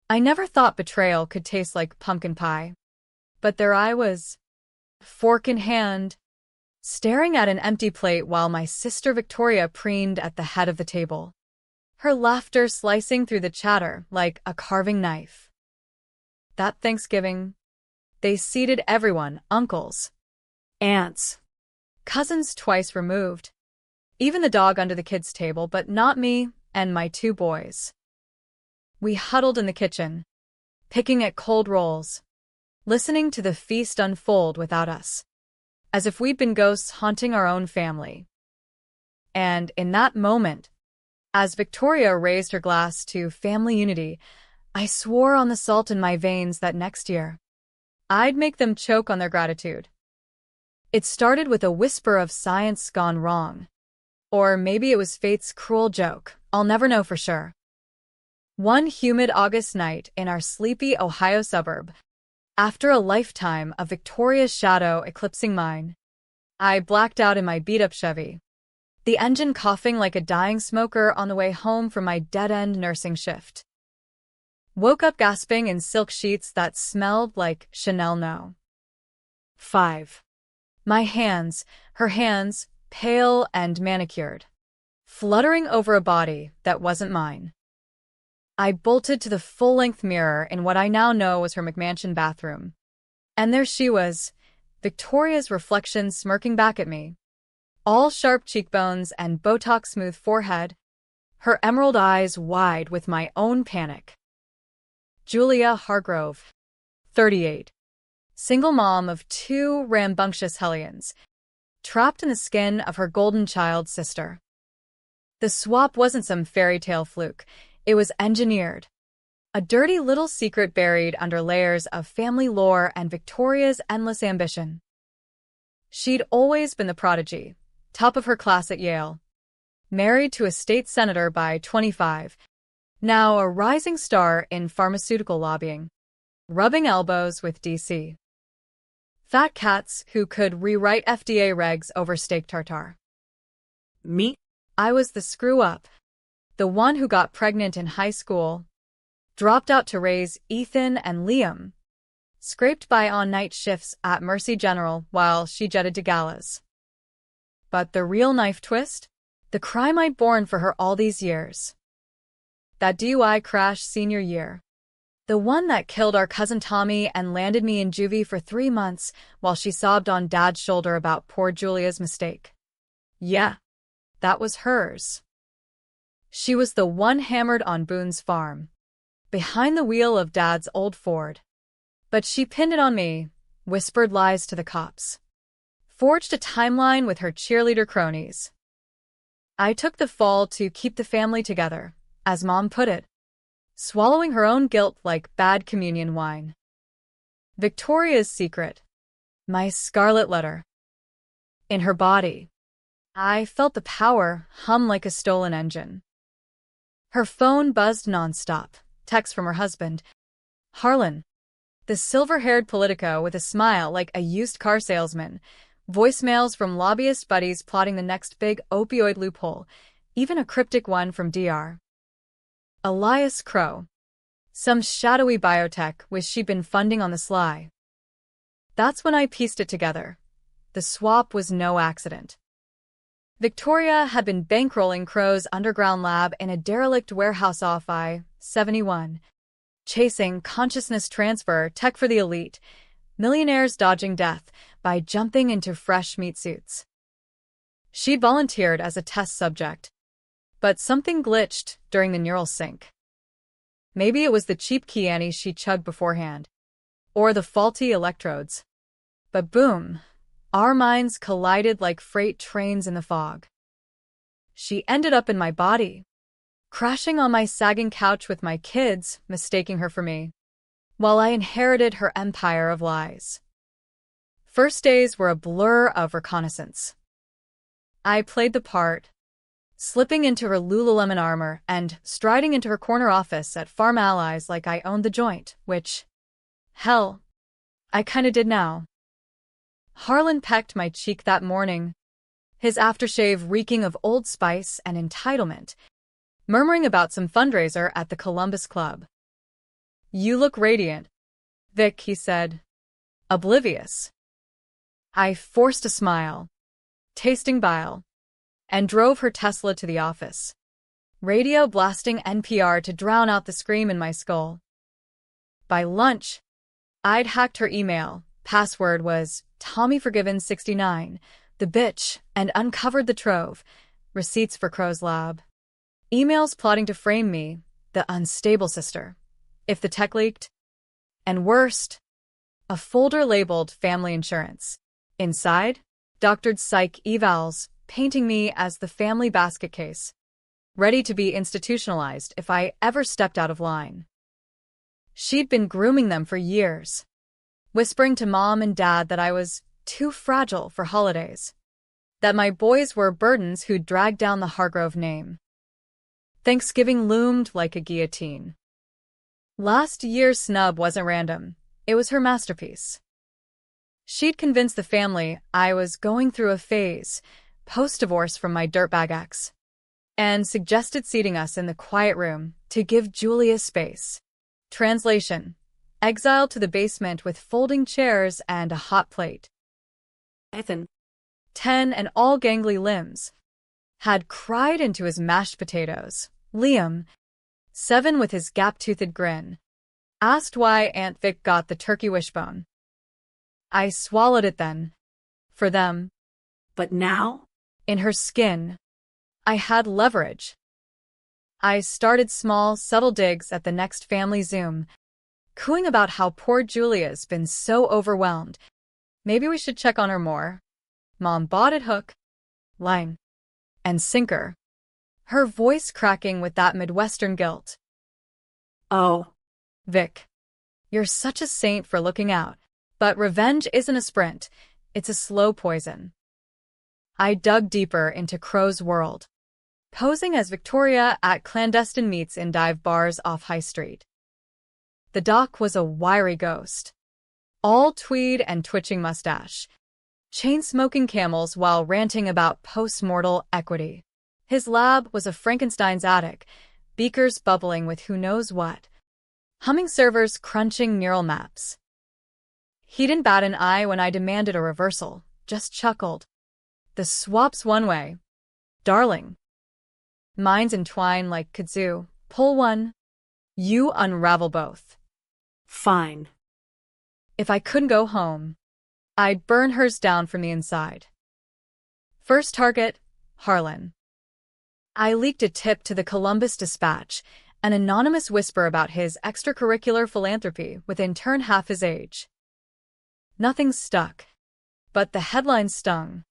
I never thought betrayal could taste like pumpkin pie. But there I was, fork in hand, staring at an empty plate while my sister Victoria preened at the head of the table, her laughter slicing through the chatter like a carving knife. That Thanksgiving, they seated everyone, uncles, aunts, cousins twice removed, even the dog under the kids' table, but not me and my two boys. We huddled in the kitchen, picking at cold rolls, listening to the feast unfold without us, as if we'd been ghosts haunting our own family. And in that moment, as Victoria raised her glass to family unity, I swore on the salt in my veins that next year, I'd make them choke on their gratitude. It started with a whisper of science gone wrong. Or maybe it was fate's cruel joke, I'll never know for sure. One humid August night in our sleepy Ohio suburb, after a lifetime of Victoria's shadow eclipsing mine, I blacked out in my beat-up Chevy, the engine coughing like a dying smoker on the way home from my dead-end nursing shift. Woke up gasping in silk sheets that smelled like Chanel No. 5. My hands, her hands, pale and manicured, fluttering over a body that wasn't mine. I bolted to the full-length mirror in what I now know was her McMansion bathroom. And there she was, Victoria's reflection smirking back at me. All sharp cheekbones and Botox-smooth forehead, her emerald eyes wide with my own panic. Julia Hargrove, 38. Single mom of two rambunctious hellions, trapped in the skin of her golden child sister. The swap wasn't some fairy tale fluke. It was engineered. A dirty little secret buried under layers of family lore and Victoria's endless ambition. She'd always been the prodigy, top of her class at Yale, married to a state senator by 25, now a rising star in pharmaceutical lobbying, rubbing elbows with D.C. fat cats who could rewrite FDA regs over steak tartare. Me? I was the screw-up. The one who got pregnant in high school, dropped out to raise Ethan and Liam, scraped by on night shifts at Mercy General while she jetted to galas. But the real knife twist? The crime I'd borne for her all these years. That DUI crash senior year. The one that killed our cousin Tommy and landed me in juvie for 3 months while she sobbed on Dad's shoulder about poor Julia's mistake. Yeah, that was hers. She was the one hammered on Boone's farm, behind the wheel of Dad's old Ford. But she pinned it on me, whispered lies to the cops, forged a timeline with her cheerleader cronies. I took the fall to keep the family together, as Mom put it, swallowing her own guilt like bad communion wine. Victoria's secret. My scarlet letter. In her body. I felt the power hum like a stolen engine. Her phone buzzed nonstop, text from her husband, Harlan, the silver-haired Politico with a smile like a used car salesman, voicemails from lobbyist buddies plotting the next big opioid loophole, even a cryptic one from Dr. Elias Crow, some shadowy biotech which she'd been funding on the sly. That's when I pieced it together. The swap was no accident. Victoria had been bankrolling Crow's underground lab in a derelict warehouse off I-71, chasing consciousness transfer tech for the elite, millionaires dodging death by jumping into fresh meat suits. She'd volunteered as a test subject, but something glitched during the neural sync. Maybe it was the cheap Chianti she chugged beforehand, or the faulty electrodes. But boom! Our minds collided like freight trains in the fog. She ended up in my body, crashing on my sagging couch with my kids, mistaking her for me, while I inherited her empire of lies. First days were a blur of reconnaissance. I played the part, slipping into her Lululemon armor and striding into her corner office at Farm Allies like I owned the joint, which, hell, I kinda did now. Harlan pecked my cheek that morning, his aftershave reeking of Old Spice and entitlement, murmuring about some fundraiser at the Columbus Club. You look radiant, Vic, he said, oblivious. I forced a smile, tasting bile, and drove her Tesla to the office, radio blasting NPR to drown out the scream in my skull. By lunch, I'd hacked her email. Password was TommyForgiven69, the bitch, and uncovered the trove, receipts for Crow's lab. Emails plotting to frame me, the unstable sister, if the tech leaked. And worst, a folder labeled family insurance. Inside, doctored psych evals, painting me as the family basket case, ready to be institutionalized if I ever stepped out of line. She'd been grooming them for years, whispering to mom and dad that I was too fragile for holidays, that my boys were burdens who'd dragged down the Hargrove name. Thanksgiving loomed like a guillotine. Last year's snub wasn't random. It was her masterpiece. She'd convinced the family I was going through a phase, post-divorce from my dirtbag ex, and suggested seating us in the quiet room to give Julia space. Translation: exiled to the basement with folding chairs and a hot plate. Ethan, 10 and all gangly limbs, had cried into his mashed potatoes. Liam, 7 with his gap-toothed grin, asked why Aunt Vic got the turkey wishbone. I swallowed it then. For them. but now? In her skin, I had leverage. I started small, subtle digs at the next family Zoom, cooing about how poor Julia's been so overwhelmed. Maybe we should check on her more. Mom bought it hook, line, and sinker, her voice cracking with that Midwestern guilt. Oh, Vic, you're such a saint for looking out. But revenge isn't a sprint, it's a slow poison. I dug deeper into Crow's world, posing as Victoria at clandestine meets in dive bars off High Street. The doc was a wiry ghost, all tweed and twitching mustache, chain-smoking camels while ranting about post-mortal equity. His lab was a Frankenstein's attic, beakers bubbling with who knows what, humming servers crunching neural maps. He didn't bat an eye when I demanded a reversal, just chuckled. The swap's one way. Darling. Minds entwine like kudzu. Pull one. You unravel both. fine. If I couldn't go home, I'd burn hers down from the inside. First target, Harlan. I leaked a tip to the Columbus Dispatch, an anonymous whisper about his extracurricular philanthropy with intern half his age. Nothing stuck, but the headline stung,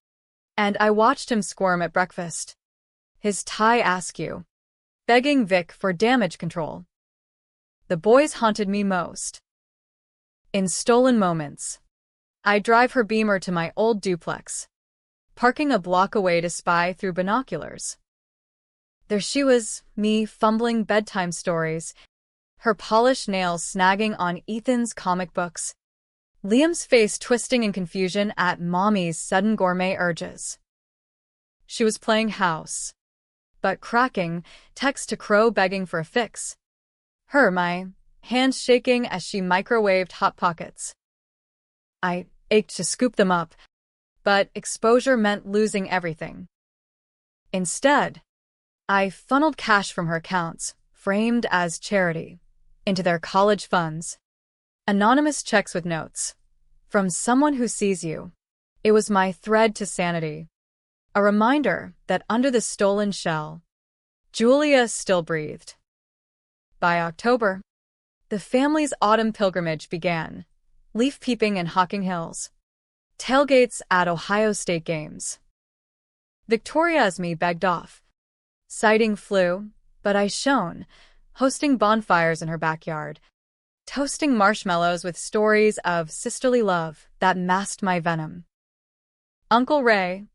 and I watched him squirm at breakfast, his tie askew, begging Vic for damage control. The boys haunted me most. In stolen moments, I drive her Beamer to my old duplex, parking a block away to spy through binoculars. There she was, me fumbling bedtime stories, her polished nails snagging on Ethan's comic books, Liam's face twisting in confusion at Mommy's sudden gourmet urges. She was playing house, but cracking, text to Crow begging for a fix. Her, my hands shaking as she microwaved Hot Pockets. I ached to scoop them up, but exposure meant losing everything. Instead, I funneled cash from her accounts, framed as charity, into their college funds. Anonymous checks with notes. From someone who sees you. It was my thread to sanity. A reminder that under the stolen shell, Julia still breathed. By October, the family's autumn pilgrimage began. Leaf peeping in Hocking Hills. Tailgates at Ohio State games. Victoria as me begged off. Sighting flew, but I shone, hosting bonfires in her backyard, toasting marshmallows with stories of sisterly love that masked my venom. Uncle Ray,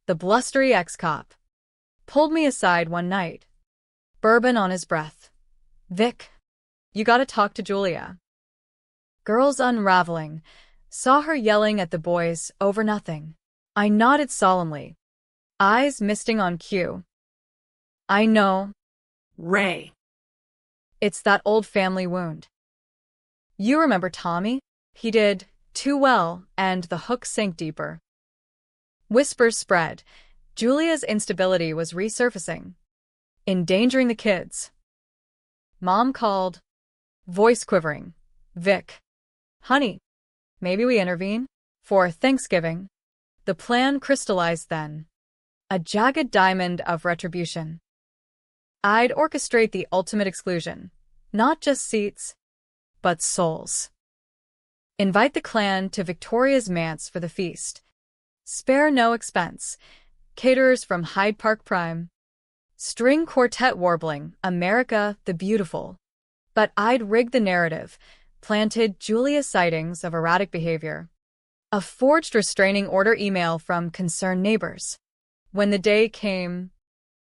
the blustery ex-cop, pulled me aside one night, bourbon on his breath. Vic, you gotta talk to Julia. Girls unraveling, saw her yelling at the boys over nothing. I nodded solemnly, eyes misting on cue. I know. Ray. It's that old family wound. You remember Tommy? He did too well, and the hook sank deeper. Whispers spread. Julia's instability was resurfacing, endangering the kids. Mom called, voice quivering. Vic. Honey, maybe we intervene? For Thanksgiving. The plan crystallized then. A jagged diamond of retribution. I'd orchestrate the ultimate exclusion. Not just seats, but souls. Invite the clan to Victoria's manse for the feast. Spare no expense. Caterers from Hyde Park Prime. String quartet warbling, America the Beautiful. But I'd rig the narrative, planted Julia's sightings of erratic behavior. A forged restraining order email from concerned neighbors. When the day came,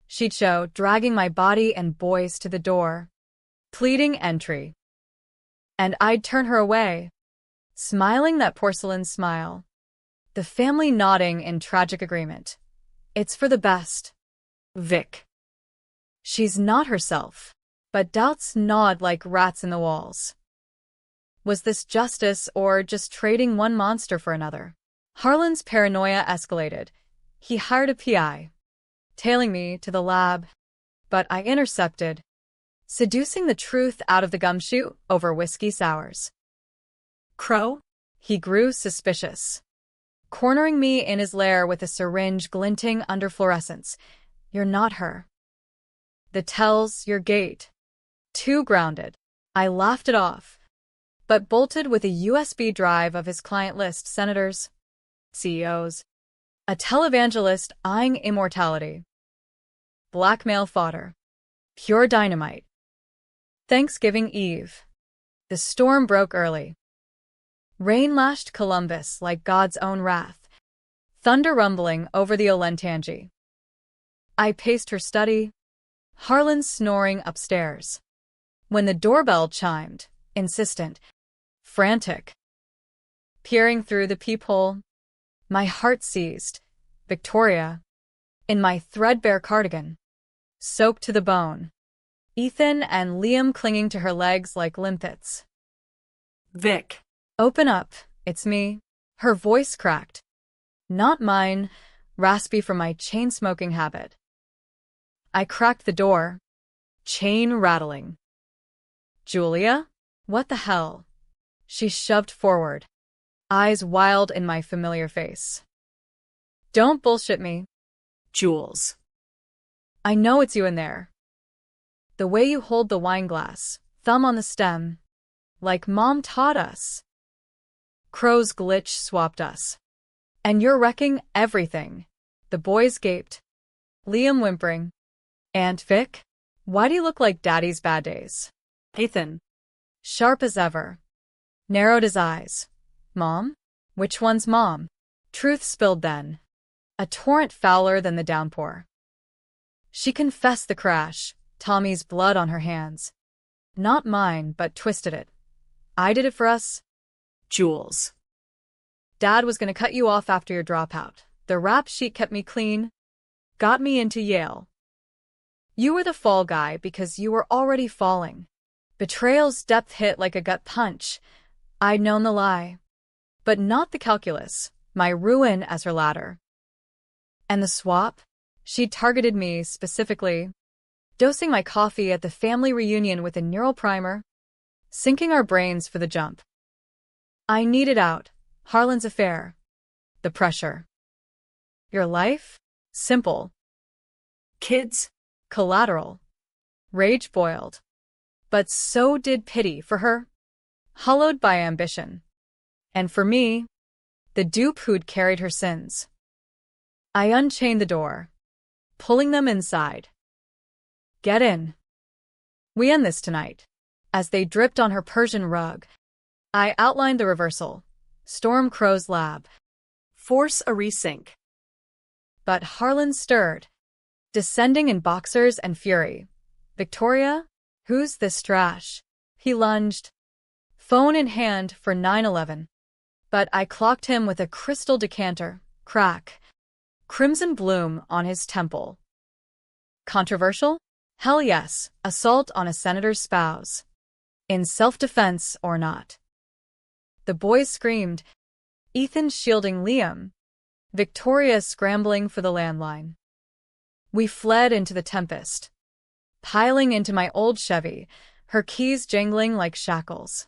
she'd show, dragging my body and boys to the door, pleading entry. And I'd turn her away, smiling that porcelain smile. The family nodding in tragic agreement. It's for the best. Vic. She's not herself, but doubts gnawed like rats in the walls. Was this justice or just trading one monster for another? Harlan's paranoia escalated. He hired a PI, tailing me to the lab, but I intercepted, seducing the truth out of the gumshoe over whiskey sours. Crow? He grew suspicious, cornering me in his lair with a syringe glinting under fluorescence. You're not her. The tell's your gate. Too grounded. I laughed it off, but bolted with a USB drive of his client list: senators, CEOs, a televangelist eyeing immortality. Blackmail fodder. Pure dynamite. Thanksgiving Eve. The storm broke early. Rain lashed Columbus like God's own wrath, thunder rumbling over the Olentangy. I paced her study, Harlan snoring upstairs. When the doorbell chimed, insistent, frantic. Peering through the peephole, my heart seized. Victoria, in my threadbare cardigan, soaked to the bone. Ethan and Liam clinging to her legs like limpets. Vic. Open up, it's me. Her voice cracked. Not mine, raspy from my chain-smoking habit. I cracked the door, chain rattling. Julia? What the hell? She shoved forward, eyes wild in my familiar face. Don't bullshit me. Jules. I know it's you in there. The way you hold the wine glass, thumb on the stem, like Mom taught us. Crow's glitch swapped us. And you're wrecking everything. The boys gaped. Liam whimpering. Aunt Vic? Why do you look like Daddy's bad days? Ethan. Sharp as ever. Narrowed his eyes. Mom? Which one's Mom? Truth spilled then. A torrent fouler than the downpour. She confessed the crash, Tommy's blood on her hands. Not mine, but twisted it. I did it for us. Jules. Dad was going to cut you off after your dropout. The rap sheet kept me clean. Got me into Yale. You were the fall guy because you were already falling. Betrayal's depth hit like a gut punch. I'd known the lie. But not the calculus, my ruin as her ladder. And the swap? She'd targeted me specifically, dosing my coffee at the family reunion with a neural primer, sinking our brains for the jump. I needed out. Harlan's affair. The pressure. Your life? Simple. Kids? Collateral. Rage boiled. But so did pity for her, hollowed by ambition. And for me, the dupe who'd carried her sins. I unchained the door, pulling them inside. Get in. We end this tonight. As they dripped on her Persian rug, I outlined the reversal. Storm Crow's lab. Force a resync. But Harlan stirred, descending in boxers and fury. Victoria? Who's this trash? He lunged, phone in hand for 911. But I clocked him with a crystal decanter, crack, crimson bloom on his temple. Controversial? Hell yes, assault on a senator's spouse. in self-defense or not. The boys screamed, Ethan shielding Liam, Victoria scrambling for the landline. We fled into the tempest, piling into my old Chevy, her keys jangling like shackles.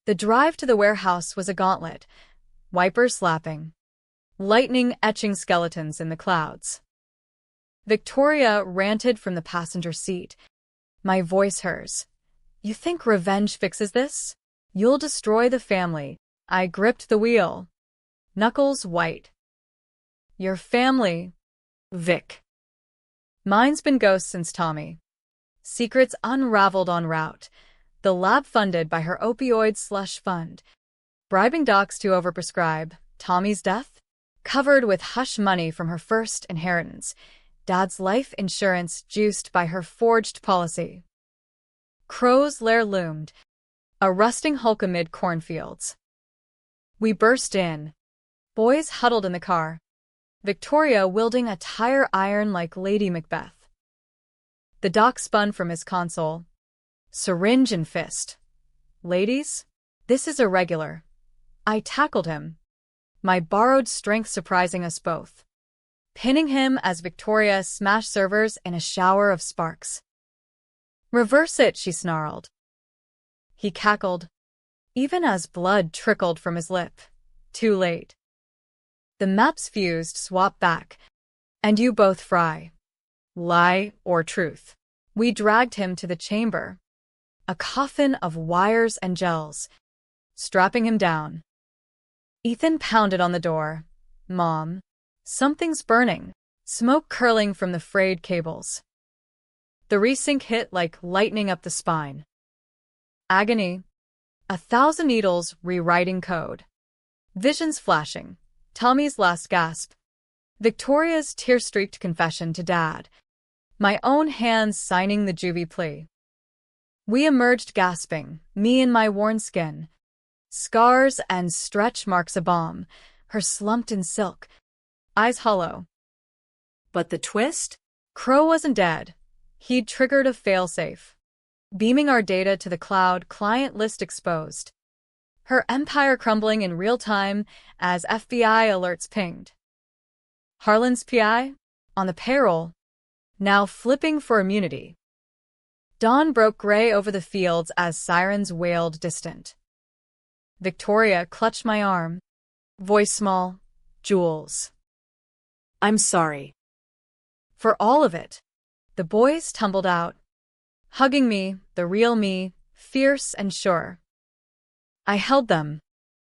The drive to the warehouse was a gauntlet, wipers slapping, lightning etching skeletons in the clouds. Victoria ranted from the passenger seat, my voice hers. You think revenge fixes this? You'll destroy the family. I gripped the wheel, knuckles white. Your family, Vic. Mine's been ghosts since Tommy. Secrets unraveled en route. The lab funded by her opioid slush fund. Bribing docs to overprescribe. Tommy's death? Covered with hush money from her first inheritance. Dad's life insurance juiced by her forged policy. Crow's lair loomed, a rusting hulk amid cornfields. We burst in. Boys huddled in the car. Victoria wielding a tire iron like Lady Macbeth. The doc spun from his console. Syringe and fist. Ladies, this is irregular. I tackled him, my borrowed strength surprising us both, pinning him as Victoria smashed servers in a shower of sparks. Reverse it, she snarled. He cackled, even as blood trickled from his lip. Too late. The maps fused, swap back, and you both fry. Lie or truth. We dragged him to the chamber, a coffin of wires and gels, strapping him down. Ethan pounded on the door. Mom, something's burning, smoke curling from the frayed cables. The resync hit like lightning up the spine. Agony. 1,000 needles rewriting code. Visions flashing. Tommy's last gasp. Victoria's tear-streaked confession to Dad. My own hands signing the juvie plea. We emerged gasping, me in my worn skin. Scars and stretch marks a bomb, her slumped in silk, eyes hollow. But the twist? Crow wasn't dead. He'd triggered a failsafe, beaming our data to the cloud, client list exposed. Her empire crumbling in real time as FBI alerts pinged. Harlan's PI? On the payroll, now flipping for immunity. Dawn broke gray over the fields as sirens wailed distant. Victoria clutched my arm, voice small, Jules. I'm sorry. For all of it. The boys tumbled out, hugging me, the real me, fierce and sure. I held them,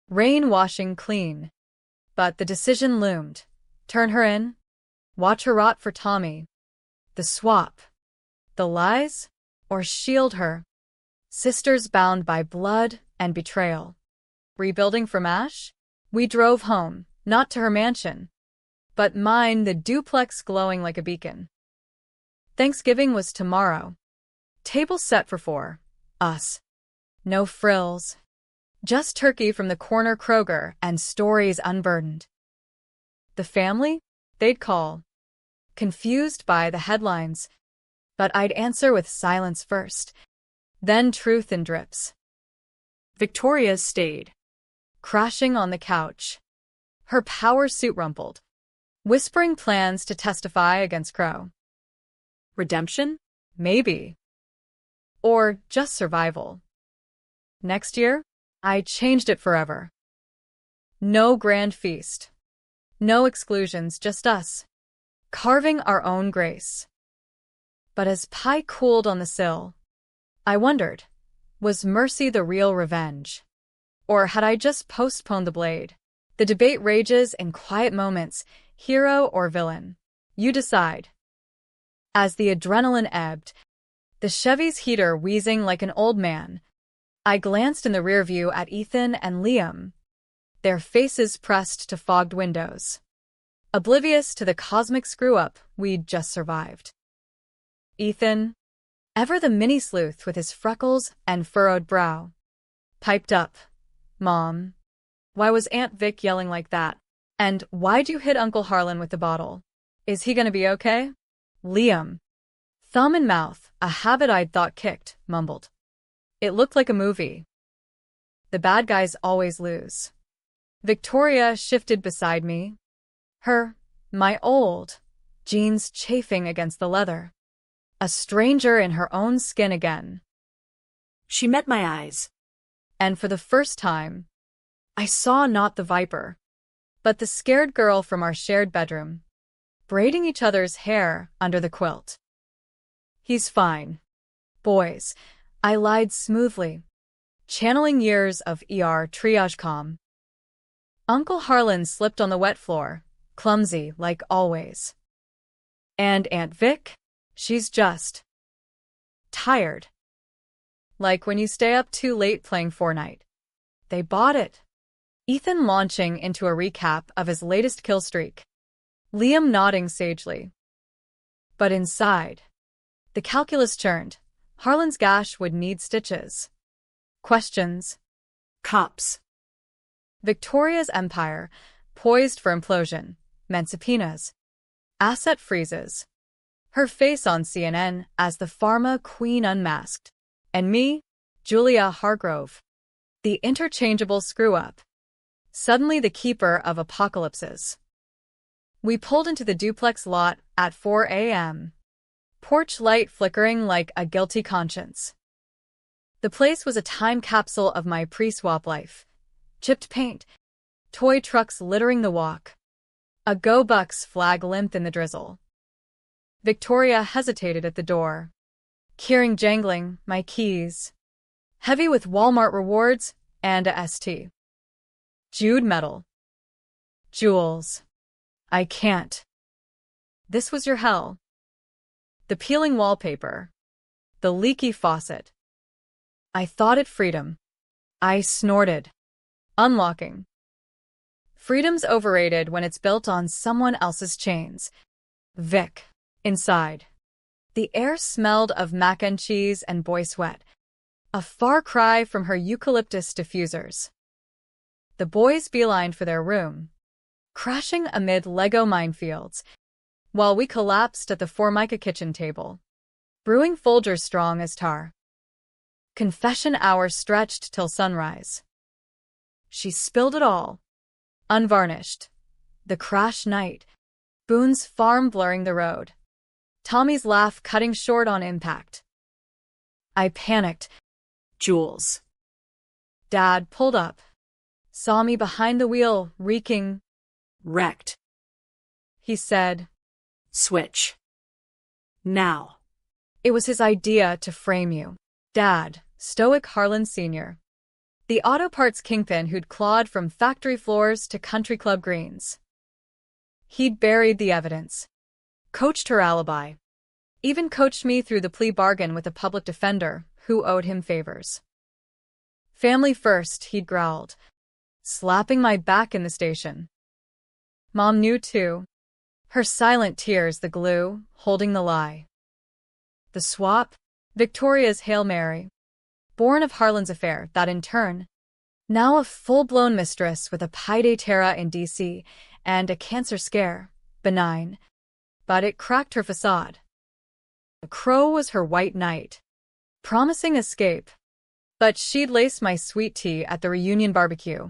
rain washing clean. But the decision loomed. Turn her in, watch her rot for Tommy. The swap. The lies, or shield her. Sisters bound by blood and betrayal. Rebuilding from ash? We drove home, not to her mansion, but mine, the duplex glowing like a beacon. Thanksgiving was tomorrow. Table set for 4. Us. No frills. Just turkey from the corner Kroger and stories unburdened. The family? They'd call. Confused by the headlines. But I'd answer with silence first. Then truth in drips. Victoria stayed. Crashing on the couch. Her power suit rumpled. Whispering plans to testify against Crow. Redemption? Maybe. Or just survival. Next year, I changed it forever. No grand feast. No exclusions, just us. Carving our own grace. But as pie cooled on the sill, I wondered, was mercy the real revenge? Or had I just postponed the blade? The debate rages in quiet moments, hero or villain. You decide. As the adrenaline ebbed, the Chevy's heater wheezing like an old man, I glanced in the rearview at Ethan and Liam, their faces pressed to fogged windows, oblivious to the cosmic screw-up we'd just survived. Ethan, ever the mini-sleuth with his freckles and furrowed brow, piped up, Mom, why was Aunt Vic yelling like that? And why'd you hit Uncle Harlan with the bottle? Is he gonna be okay? Liam, thumb in mouth, a habit I'd thought kicked, mumbled. It looked like a movie. The bad guys always lose. Victoria shifted beside me. My old jeans chafing against the leather. A stranger in her own skin again. She met my eyes. And for the first time, I saw not the viper, but the scared girl from our shared bedroom, braiding each other's hair under the quilt. He's fine. Boys, I lied smoothly, channeling years of ER triage calm. Uncle Harlan slipped on the wet floor, clumsy like always. And Aunt Vic? She's just tired. Like when you stay up too late playing Fortnite. They bought it. Ethan launching into a recap of his latest kill streak. Liam nodding sagely. But inside, the calculus churned. Harlan's gash would need stitches. Questions. Cops. Victoria's empire, poised for implosion, meant subpoenas. Asset freezes. Her face on CNN as the pharma queen unmasked. And me, Julia Hargrove. The interchangeable screw-up. Suddenly the keeper of apocalypses. We pulled into the duplex lot at 4 a.m. Porch light flickering like a guilty conscience. The place was a time capsule of my pre-swap life. Chipped paint. Toy trucks littering the walk. A Go Bucks flag limped in the drizzle. Victoria hesitated at the door. Keyring jangling, my keys. Heavy with Walmart rewards and a ST. Jewed metal. Jewels. I can't. This was your hell. The peeling wallpaper. The leaky faucet. I thought it freedom. I snorted. Unlocking. Freedom's overrated when it's built on someone else's chains. Vic. Inside. The air smelled of mac and cheese and boy sweat. A far cry from her eucalyptus diffusers. The boys beelined for their room, crashing amid Lego minefields, while we collapsed at the Formica kitchen table, brewing Folgers strong as tar. Confession hour stretched till sunrise. She spilled it all. Unvarnished. The crash night. Boone's farm blurring the road. Tommy's laugh cutting short on impact. I panicked. Jules. Dad pulled up. Saw me behind the wheel, reeking. Wrecked. He said. Switch. Now. It was his idea to frame you. Dad, stoic Harlan Sr. The auto parts kingpin who'd clawed from factory floors to country club greens. He'd buried the evidence. Coached her alibi. Even coached me through the plea bargain with a public defender who owed him favors. Family first, he'd growled, slapping my back in the station. Mom knew too. Her silent tears the glue, holding the lie. The swap, Victoria's Hail Mary. Born of Harlan's affair that in turn, now a full-blown mistress with a pied terra in D.C. and a cancer scare, benign. But it cracked her facade. The crow was her white knight, promising escape. But she'd lace my sweet tea at the reunion barbecue,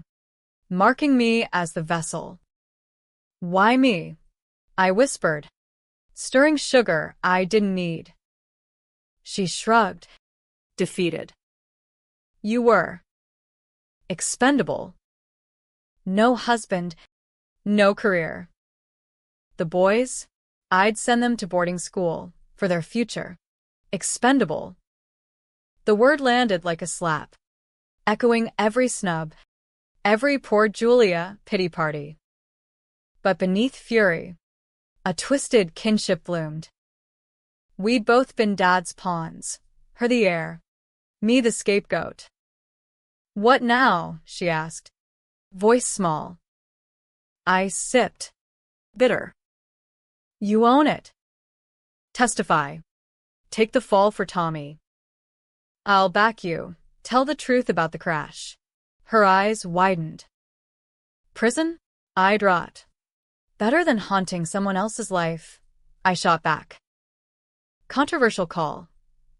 marking me as the vessel. Why me? I whispered, stirring sugar I didn't need. She shrugged, defeated. You were. Expendable. No husband, no career. The boys? I'd send them to boarding school, for their future. Expendable. The word landed like a slap, echoing every snub, every poor Julia pity party. But beneath fury, a twisted kinship bloomed. We'd both been Dad's pawns, her the heir, me the scapegoat. What now? She asked, voice small. I sipped. Bitter. You own it. Testify. Take the fall for Tommy. I'll back you. Tell the truth about the crash. Her eyes widened. Prison? I'd rot. Better than haunting someone else's life, I shot back. Controversial call.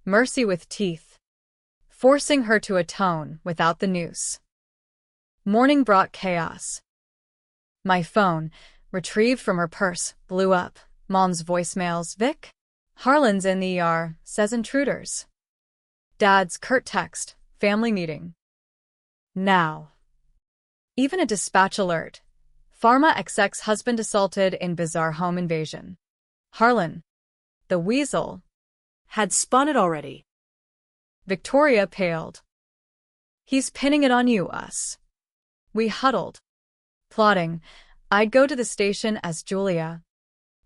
Mercy with teeth. forcing her to atone without the noose. Morning brought chaos. My phone, retrieved from her purse, blew up. Mom's voicemails, Vic? Harlan's in the ER, says intruders. Dad's curt text, family meeting. Now. Even a dispatch alert. Pharma XX husband assaulted in bizarre home invasion. Harlan, the weasel, Had spun it already. Victoria paled. He's pinning it on you, us. We huddled. Plotting, I'd go to the station as Julia.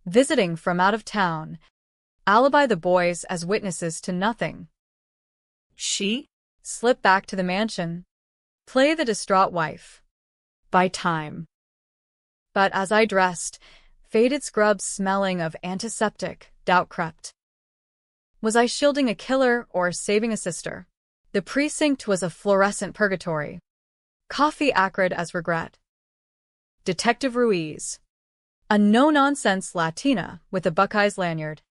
Visiting from out of town. Alibi the boys as witnesses to nothing. She? Slip back to the mansion. Play the distraught wife. By time. But as I dressed, faded scrubs smelling of antiseptic, doubt crept. Was I shielding a killer or saving a sister? The precinct was a fluorescent purgatory. Coffee acrid as regret. Detective Ruiz, a no-nonsense Latina with a Buckeyes lanyard,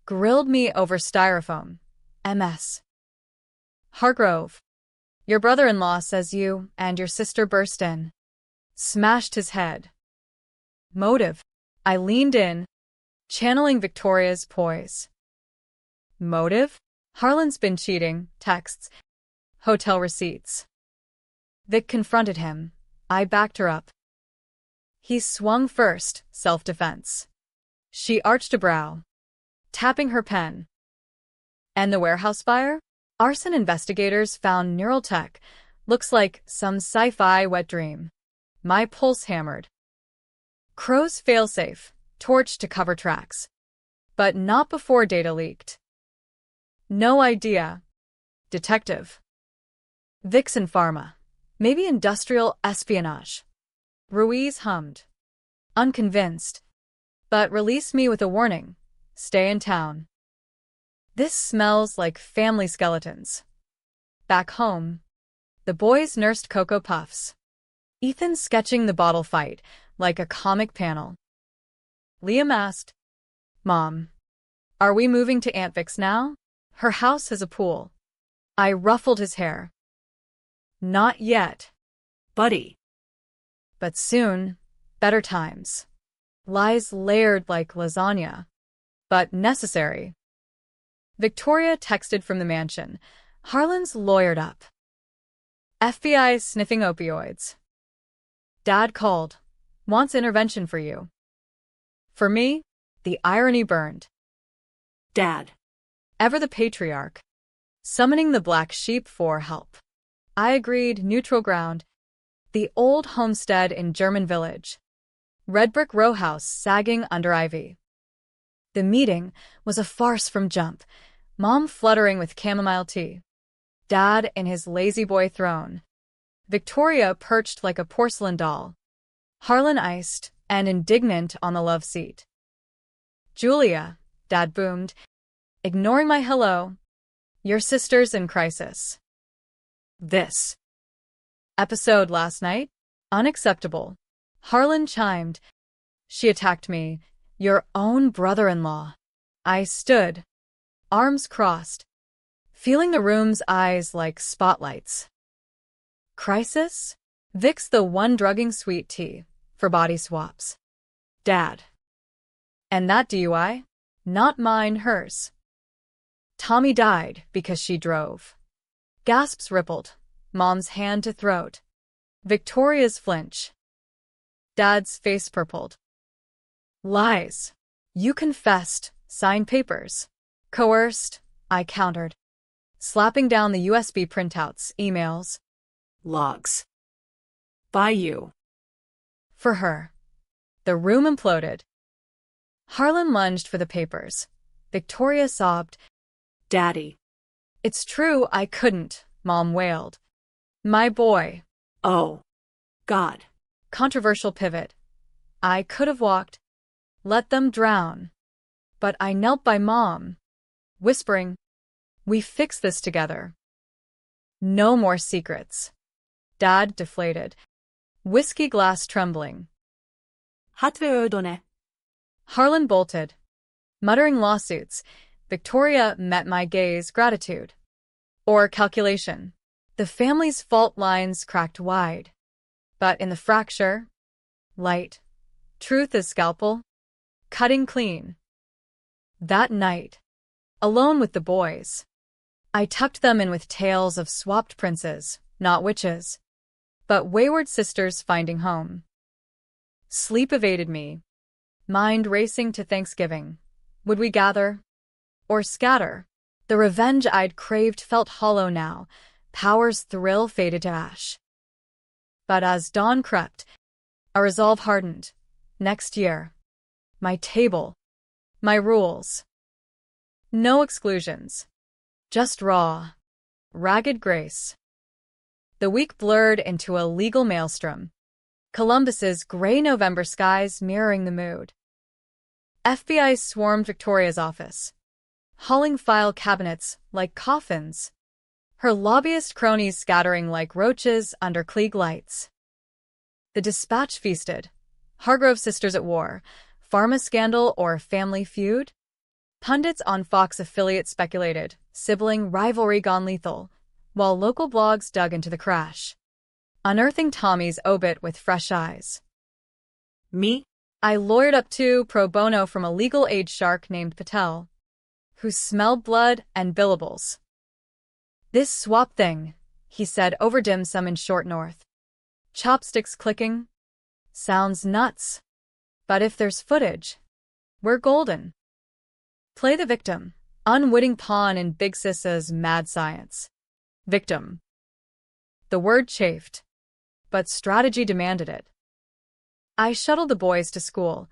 grilled me over styrofoam. MS. Hargrove, your brother-in-law says you and your sister burst in. Smashed his head. Motive. I leaned in, channeling Victoria's poise. Motive? Harlan's been cheating, texts, hotel receipts. Vic confronted him. I backed her up. He swung first, self-defense. She arched a brow, tapping her pen. And the warehouse fire? Arson investigators found neural tech. Looks like some sci-fi wet dream. My pulse hammered. Crow's failsafe, torch to cover tracks. But not before data leaked. No idea. Detective. Vixen Pharma. Maybe industrial espionage. Ruiz hummed. Unconvinced. But release me with a warning. Stay in town. This smells like family skeletons. Back home, the boys nursed Cocoa Puffs. Ethan sketching the bottle fight like a comic panel. Liam asked, Mom, are we moving to Aunt Vic's now? Her house has a pool. I ruffled his hair. Not yet. Buddy. But soon, better times. Lies layered like lasagna. But necessary. Victoria texted from the mansion. Harlan's lawyered up. FBI sniffing opioids. Dad called. Wants intervention for you. For me, the irony burned. Dad. Ever the patriarch. Summoning the black sheep for help. I agreed, neutral ground. The old homestead in German village. Red brick row house sagging under ivy. The meeting was a farce from jump. Mom fluttering with chamomile tea. Dad in his lazy boy throne. Victoria perched like a porcelain doll. Harlan iced and indignant on the love seat. Julia, Dad boomed, ignoring my hello. Your sister's in crisis. This episode last night? Unacceptable. Harlan chimed. She attacked me. Your own brother-in-law. I stood, arms crossed, feeling the room's eyes like spotlights. Crisis? Vic's the one drugging sweet tea for body swaps. Dad. And that DUI? Not mine, hers. Tommy died because she drove. Gasps rippled. Mom's hand to throat. Victoria's flinch. Dad's face purpled. Lies. You confessed. Signed papers. Coerced. I countered. Slapping down the USB printouts, emails. Logs. By you. For her. The room imploded. Harlan lunged for the papers. Victoria sobbed. Daddy. It's true I couldn't, Mom wailed. My boy. Oh. God. Controversial pivot. I could have walked. Let them drown. But I knelt by Mom, whispering, we fix this together. No more secrets. Dad deflated. Whiskey glass trembling. Hatveodone. Harlan bolted. Muttering lawsuits, Victoria met my gaze gratitude. or calculation. The family's fault lines cracked wide. But in the fracture, light, truth as scalpel, cutting clean. That night, alone with the boys, I tucked them in with tales of swapped princes, not witches, but wayward sisters finding home. Sleep evaded me, mind racing to Thanksgiving. Would we gather or scatter? The revenge I'd craved felt hollow now, power's thrill faded to ash. But as dawn crept, a resolve hardened. Next year, my table, my rules. No exclusions, just raw, ragged grace. The week blurred into a legal maelstrom, Columbus's gray November skies mirroring the mood. FBI swarmed Victoria's office, hauling file cabinets like coffins, her lobbyist cronies scattering like roaches under Klieg lights. The dispatch feasted. Hargrove sisters at war, pharma scandal or family feud? Pundits on Fox affiliate speculated, sibling rivalry gone lethal, while local blogs dug into the crash, unearthing Tommy's obit with fresh eyes. Me? I lawyered up to pro bono from a legal aid shark named Patel, who smelled blood and billables. This swap thing, he said over dim sum in short north. Chopsticks clicking? Sounds nuts. But if there's footage, we're golden. Play the victim, unwitting pawn in Big Sissa's mad science. Victim. The word chafed, but strategy demanded it. I shuttled the boys to school,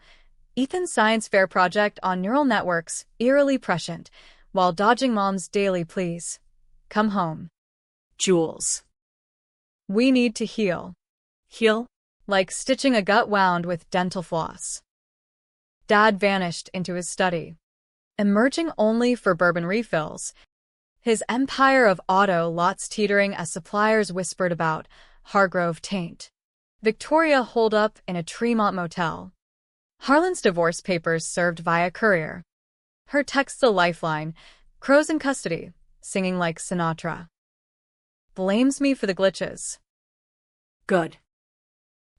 Ethan's science fair project on neural networks eerily prescient, while dodging Mom's daily pleas. Come home. Jules. We need to heal. Heal? Like stitching a gut wound with dental floss. Dad vanished into his study, emerging only for bourbon refills, his empire of auto lots teetering as suppliers whispered about Hargrove taint. Victoria holed up in a Tremont motel. Harlan's divorce papers served via courier. Her texts a lifeline, Crow's in custody, singing like Sinatra. Blames me for the glitches. Good.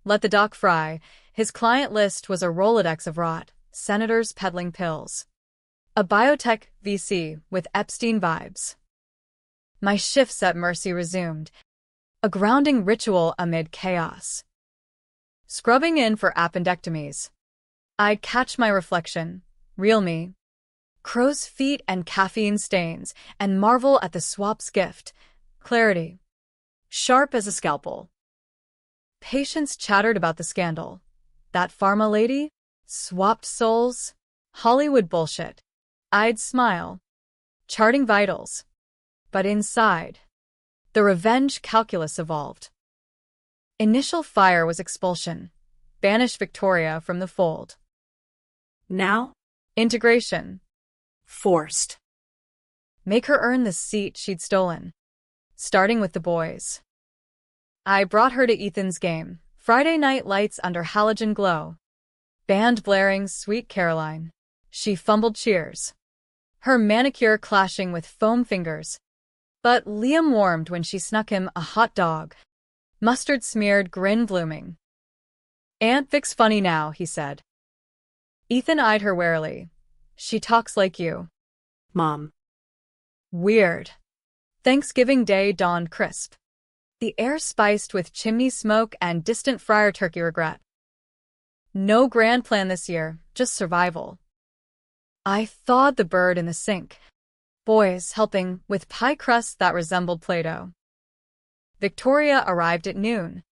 Let the doc fry. His client list was a Rolodex of rot, senators peddling pills. A biotech VC with Epstein vibes. My shifts at Mercy resumed, a grounding ritual amid chaos. Scrubbing in for appendectomies. I'd catch my reflection, real me, crow's feet and caffeine stains, and marvel at the swap's gift, clarity, sharp as a scalpel. Patients chattered about the scandal. That pharma lady? Swapped souls? Hollywood bullshit. I'd smile, charting vitals. But inside, the revenge calculus evolved. Initial fire was expulsion. Banish Victoria from the fold. Now? Integration. Forced. Make her earn the seat she'd stolen. Starting with the boys. I brought her to Ethan's game. Friday night lights under halogen glow. Band blaring Sweet Caroline. She fumbled cheers, her manicure clashing with foam fingers. But Liam warmed when she snuck him a hot dog. Mustard-smeared grin blooming. Aunt Vic's funny now, he said. Ethan eyed her warily. She talks like you. Mom. Weird. Thanksgiving Day dawned crisp. The air spiced with chimney smoke and distant fryer turkey regret. No grand plan this year, just survival. I thawed the bird in the sink, boys helping with pie crusts that resembled Play-Doh. Victoria arrived at noon,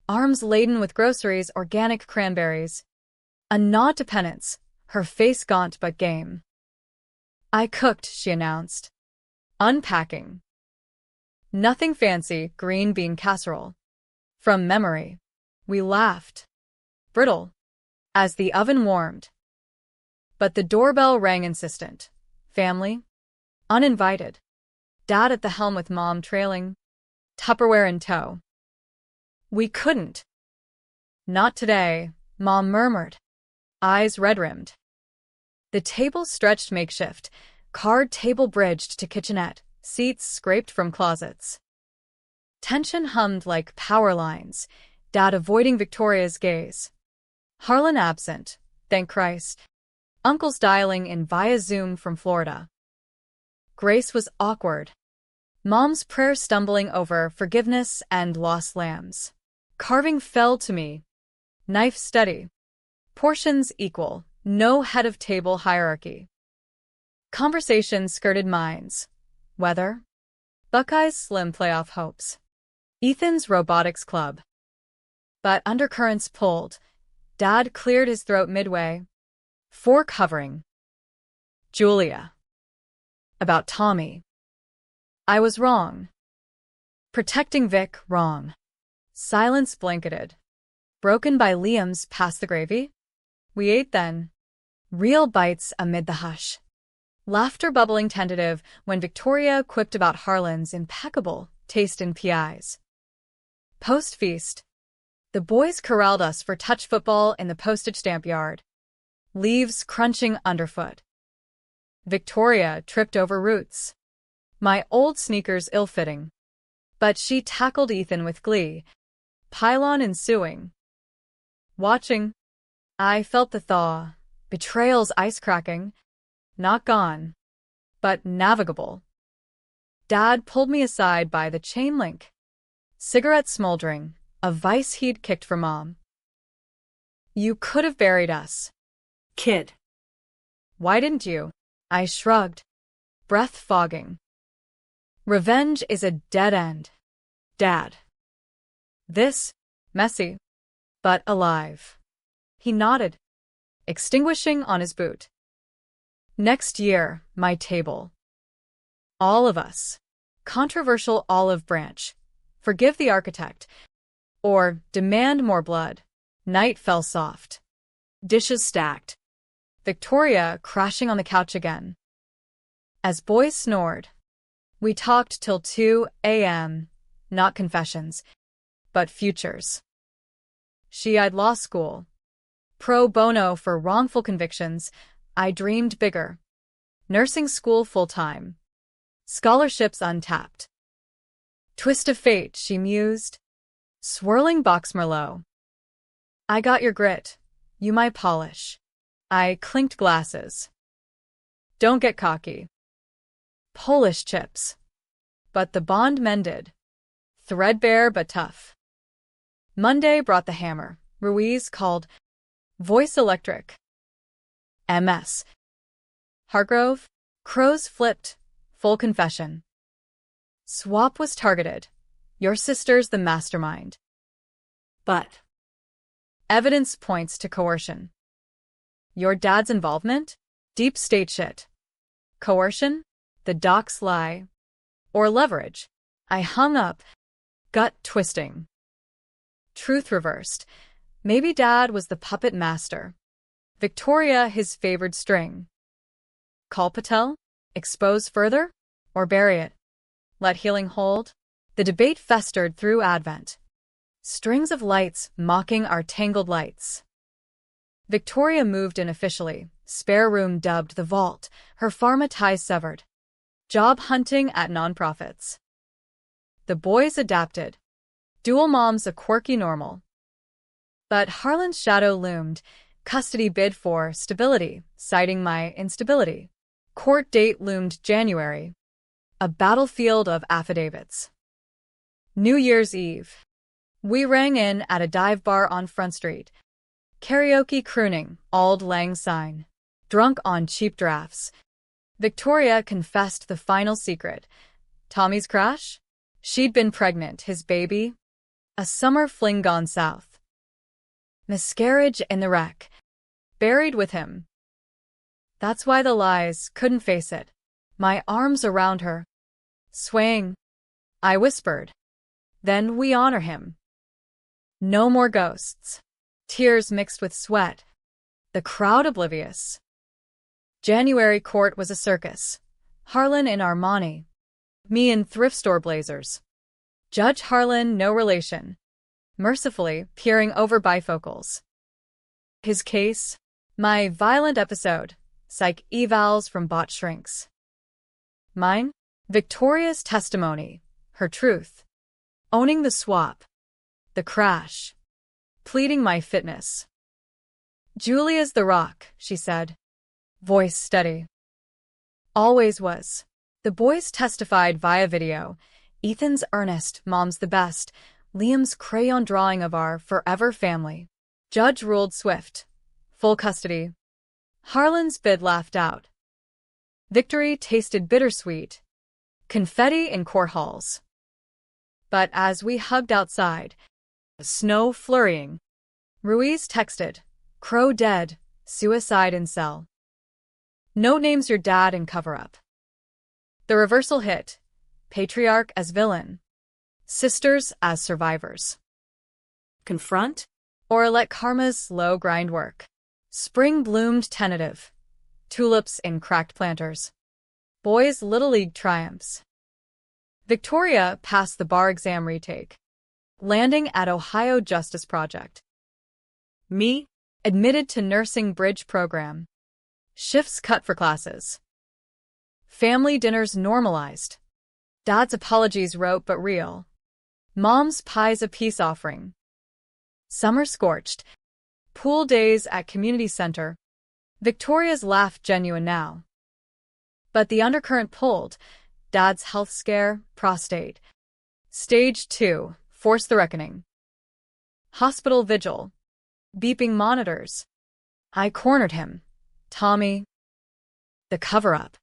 arms laden with groceries, organic cranberries. A nod to penance, her face gaunt but game. I cooked, she announced. Unpacking. Nothing fancy, green bean casserole. From memory. We laughed. Brittle. As the oven warmed. But the doorbell rang insistent. Family? Uninvited. Dad at the helm with Mom trailing. Tupperware in tow. We couldn't. Not today, Mom murmured. Eyes red-rimmed. The table stretched makeshift, card table bridged to kitchenette, seats scraped from closets. Tension hummed like power lines, Dad avoiding Victoria's gaze. Harlan absent, thank Christ. Uncles dialing in via Zoom from Florida. Grace was awkward. Mom's prayer stumbling over forgiveness and lost lambs. Carving fell to me. Knife steady. Portions equal, no head-of-table hierarchy. Conversation skirted minds. Weather? Buckeyes' slim playoff hopes. Ethan's robotics club. But undercurrents pulled. Dad cleared his throat midway. Fork hovering. Julia. About Tommy. I was wrong. Protecting Vic, wrong. Silence blanketed. Broken by Liam's pass the gravy? We ate then. Real bites amid the hush. Laughter bubbling tentative when Victoria quipped about Harlan's impeccable taste in PIs. Post-feast. The boys corralled us for touch football in the postage stamp yard. Leaves crunching underfoot. Victoria tripped over roots. My old sneakers ill-fitting. But she tackled Ethan with glee. Pylon ensuing. Watching. I felt the thaw. Betrayals ice cracking. Not gone. But navigable. Dad pulled me aside by the chain link. Cigarette smoldering. A vice he'd kicked for Mom. You could have buried us. Kid. Why didn't you? I shrugged. Breath fogging. Revenge is a dead end. Dad. This, messy, but alive. He nodded, extinguishing on his boot. Next year, my table. All of us. Controversial olive branch. Forgive the architect. Or demand more blood. Night fell soft. Dishes stacked. Victoria crashing on the couch again. As boys snored, we talked till 2 a.m., not confessions, but futures. She eyed law school. Pro bono for wrongful convictions, I dreamed bigger. Nursing school full-time. Scholarships untapped. Twist of fate, she mused. Swirling box Merlot. I got your grit, you my polish. I clinked glasses. Don't get cocky. Polish chips. But the bond mended. Threadbare but tough. Monday brought the hammer. Ruiz called. Voice electric. MS. Hargrove. Crows flipped. Full confession. Swap was targeted. Your sister's the mastermind. But. Evidence points to coercion. Your dad's involvement? Deep state shit. Coercion? The docs lie. Or leverage. I hung up. Gut twisting. Truth reversed. Maybe Dad was the puppet master. Victoria his favored string. Call Patel? Expose further? Or bury it? Let healing hold? The debate festered through Advent. Strings of lights mocking our tangled lights. Victoria moved in officially. Spare room dubbed the vault. Her pharma ties severed. Job hunting at nonprofits. The boys adapted. Dual moms a quirky normal. But Harlan's shadow loomed. Custody bid for stability, citing my instability. Court date loomed January. A battlefield of affidavits. New Year's Eve. We rang in at a dive bar on Front Street. Karaoke crooning, Auld Lang Syne. Drunk on cheap drafts. Victoria confessed the final secret. Tommy's crash? She'd been pregnant, his baby. A summer fling gone south. Miscarriage in the wreck. Buried with him. That's why the lies couldn't face it. My arms around her. Swaying. I whispered. Then we honor him. No more ghosts. Tears mixed with sweat. The crowd oblivious. January court was a circus. Harlan in Armani. Me in thrift store blazers. Judge Harlan no relation. Mercifully peering over bifocals. His case? My violent episode. Psych evals from bot shrinks. Mine? Victoria's testimony, her truth. Owning the swap. The crash. Pleading my fitness. Julia's the rock, she said. Voice steady. Always was. The boys testified via video. Ethan's earnest, mom's the best. Liam's crayon drawing of our forever family. Judge ruled swift. Full custody. Harlan's bid laughed out. Victory tasted bittersweet. Confetti in court halls. But as we hugged outside, snow flurrying, Ruiz texted, Crow dead, suicide in cell. Note names your dad and cover-up. The reversal hit. Patriarch as villain. Sisters as survivors. Confront? Or let karma's slow grind work. Spring bloomed tentative. Tulips in cracked planters. Boys' Little League triumphs. Victoria passed the bar exam retake. Landing at Ohio Justice Project. Me? Admitted to nursing bridge program. Shifts cut for classes. Family dinners normalized. Dad's apologies rote but real. Mom's pies a peace offering. Summer scorched. Pool days at community center. Victoria's laugh genuine now. But the undercurrent pulled. Dad's health scare, prostate. Stage 2, force the reckoning. Hospital vigil. Beeping monitors. I cornered him. Tommy. The cover-up.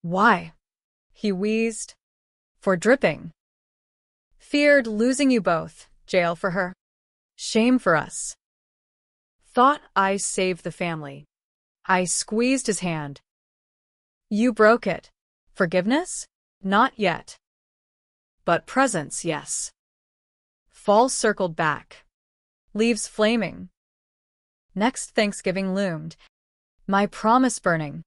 Why? He wheezed. For dripping. Feared losing you both. Jail for her. Shame for us. Thought I saved the family. I squeezed his hand. You broke it. Forgiveness? Not yet. But presence, yes. Fall circled back. Leaves flaming. Next Thanksgiving loomed. My promise burning.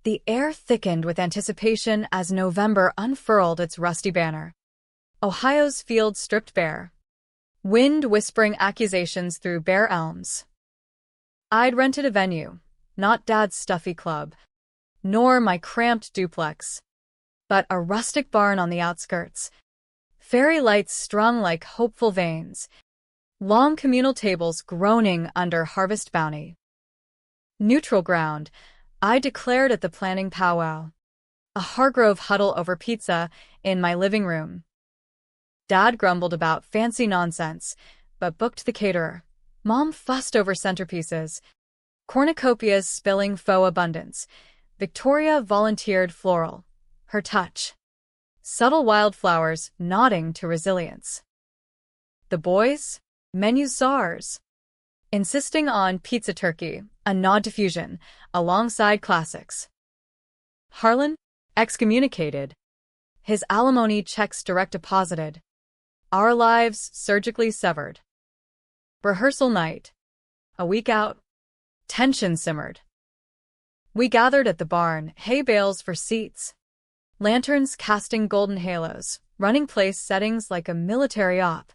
The air thickened with anticipation as November unfurled its rusty banner. Ohio's fields stripped bare. Wind whispering accusations through bare elms. I'd rented a venue, not Dad's stuffy club, nor my cramped duplex, but a rustic barn on the outskirts. Fairy lights strung like hopeful veins. Long communal tables groaning under harvest bounty. Neutral ground, I declared at the planning powwow. A Hargrove huddle over pizza in my living room. Dad grumbled about fancy nonsense, but booked the caterer. Mom fussed over centerpieces. Cornucopias spilling faux abundance. Victoria volunteered floral. Her touch. Subtle wildflowers nodding to resilience. The boys? Menu czars. Insisting on pizza turkey, a nod to fusion, alongside classics. Harlan? Excommunicated. His alimony checks direct deposited. Our lives surgically severed. Rehearsal night. A week out. Tension simmered. We gathered at the barn, hay bales for seats. Lanterns casting golden halos, running place settings like a military op.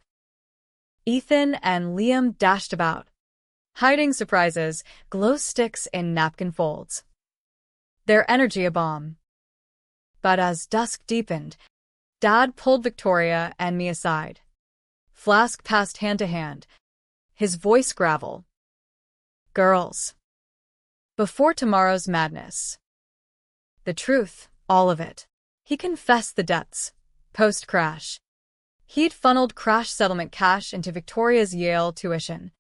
Ethan and Liam dashed about, hiding surprises, glow sticks in napkin folds. Their energy a bomb. But as dusk deepened, Dad pulled Victoria and me aside. Flask passed hand to hand. His voice gravel. Girls. Before tomorrow's madness. The truth, all of it. He confessed the depths. Post-crash. He'd funneled crash settlement cash into Victoria's Yale tuition.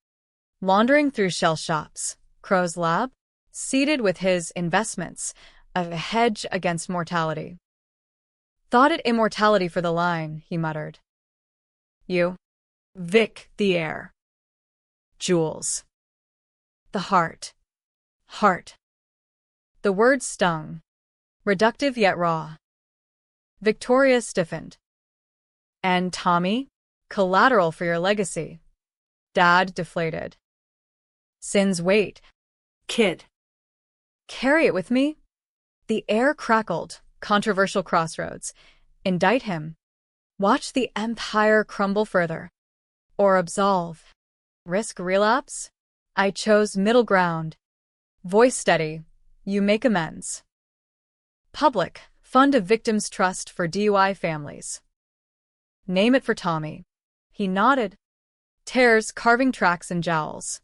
Laundering through shell shops. Crow's lab. Seated with his investments. A hedge against mortality. Thought it immortality for the line, he muttered. You. Vic, the air. Jewels. The heart. Heart. The word stung. Reductive yet raw. Victoria stiffened. And Tommy? Collateral for your legacy. Dad deflated. Sin's weight. Kid. Carry it with me? The air crackled. Controversial crossroads. Indict him. Watch the empire crumble further. Or absolve. Risk relapse? I chose middle ground. Voice steady. You make amends. Public. Fund a victims' trust for DUI families. Name it for Tommy. He nodded. Tears carving tracks and jowls.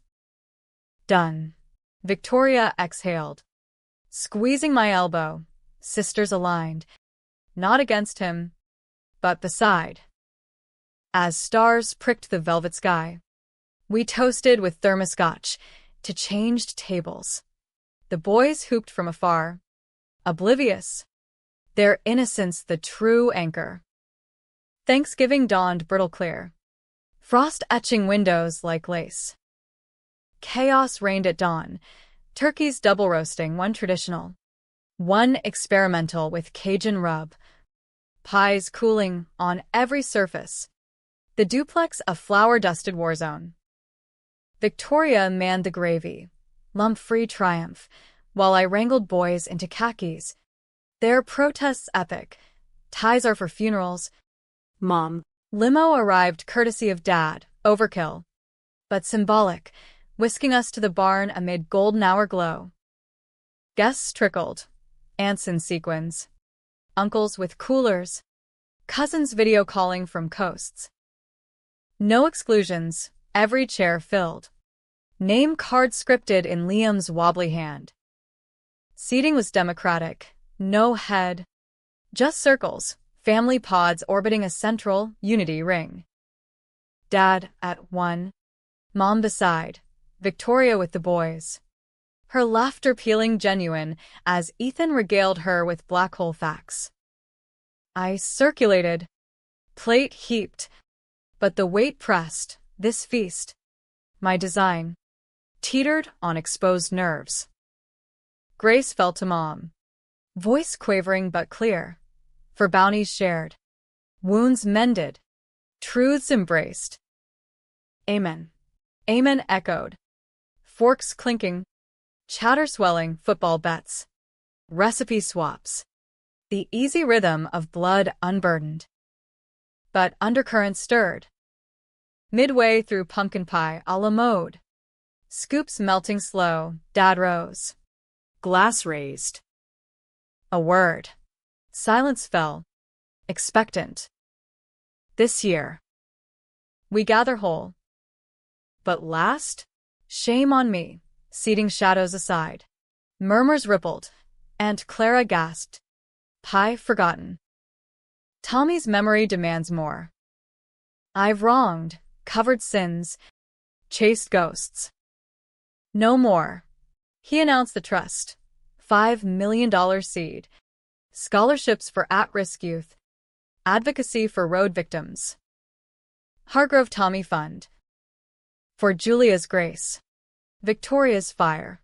Done. Victoria exhaled. Squeezing my elbow, sisters aligned, not against him, but beside. As stars pricked the velvet sky, we toasted with thermoscotch to changed tables. The boys hooped from afar, oblivious, their innocence the true anchor. Thanksgiving dawned brittle clear, frost etching windows like lace. Chaos reigned at dawn, turkeys double roasting, one traditional, one experimental with Cajun rub, pies cooling on every surface, the duplex a flour-dusted war zone. Victoria manned the gravy, lump-free triumph, while I wrangled boys into khakis. Their protests epic. Ties are for funerals. Mom. Limo arrived courtesy of Dad, overkill, but symbolic, whisking us to the barn amid golden hour glow. Guests trickled, aunts in sequins, uncles with coolers, cousins video calling from coasts. No exclusions, every chair filled. Name card scripted in Liam's wobbly hand. Seating was democratic, no head, just circles, family pods orbiting a central unity ring. Dad at one, Mom beside, Victoria with the boys. Her laughter peeling genuine as Ethan regaled her with black hole facts. I circulated, plate heaped, but the weight pressed, this feast, my design, teetered on exposed nerves. Grace fell to Mom, voice quavering but clear, for bounties shared, wounds mended, truths embraced. Amen. Amen echoed, forks clinking, chatter swelling, football bets, recipe swaps, the easy rhythm of blood unburdened. But undercurrents stirred. Midway through pumpkin pie a la mode, scoops melting slow, Dad rose. Glass raised. A word. Silence fell, expectant. This year. We gather whole. But last? Shame on me, seating shadows aside. Murmurs rippled, and Clara gasped. Pie forgotten. Tommy's memory demands more. I've wronged, covered sins, chased ghosts. No more. He announced the trust. $5 million seed. Scholarships for at-risk youth. Advocacy for road victims. Hargrove Tommy Fund. For Julia's grace. Victoria's fire.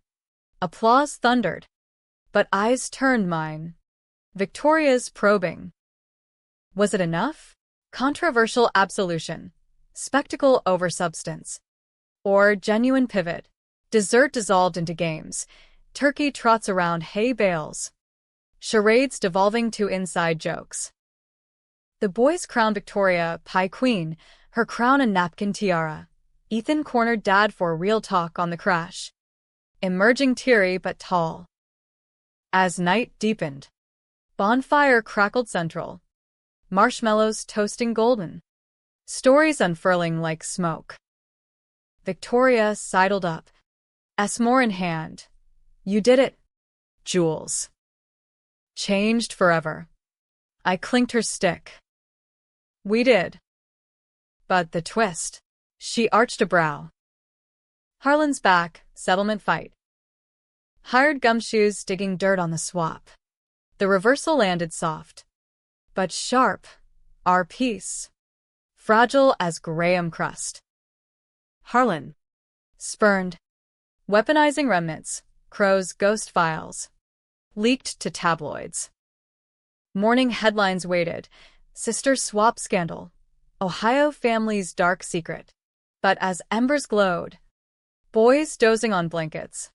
Applause thundered. But eyes turned mine. Victoria's probing. Was it enough? Controversial absolution. Spectacle over substance. Or genuine pivot. Dessert dissolved into games. Turkey trots around hay bales. Charades devolving to inside jokes. The boys crowned Victoria Pie Queen, her crown a napkin tiara. Ethan cornered Dad for real talk on the crash. Emerging teary but tall. As night deepened, bonfire crackled central. Marshmallows toasting golden. Stories unfurling like smoke. Victoria sidled up, S'more in hand. You did it, Jules. Changed forever. I clinked her stick. We did. But the twist. She arched a brow. Harlan's back, settlement fight. Hired gumshoes digging dirt on the swap. The reversal landed soft. But sharp. Our piece. Fragile as graham crust. Harlan. Spurned. Weaponizing remnants. Crow's ghost files. Leaked to tabloids. Morning headlines waited. Sister swap scandal. Ohio family's dark secret. But as embers glowed, boys dozing on blankets,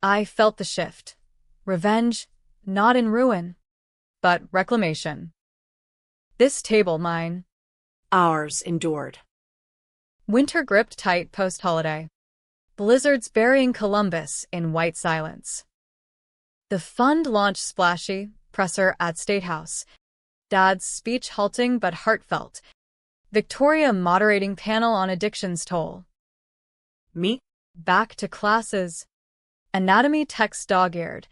I felt the shift. Revenge, not in ruin, but reclamation. This table mine. Ours endured. Winter gripped tight post-holiday. Blizzards burying Columbus in white silence. The fund launched splashy, presser at State House. Dad's speech halting but heartfelt. Victoria moderating panel on addiction's toll. Me? Back to classes. Anatomy text dog-eared.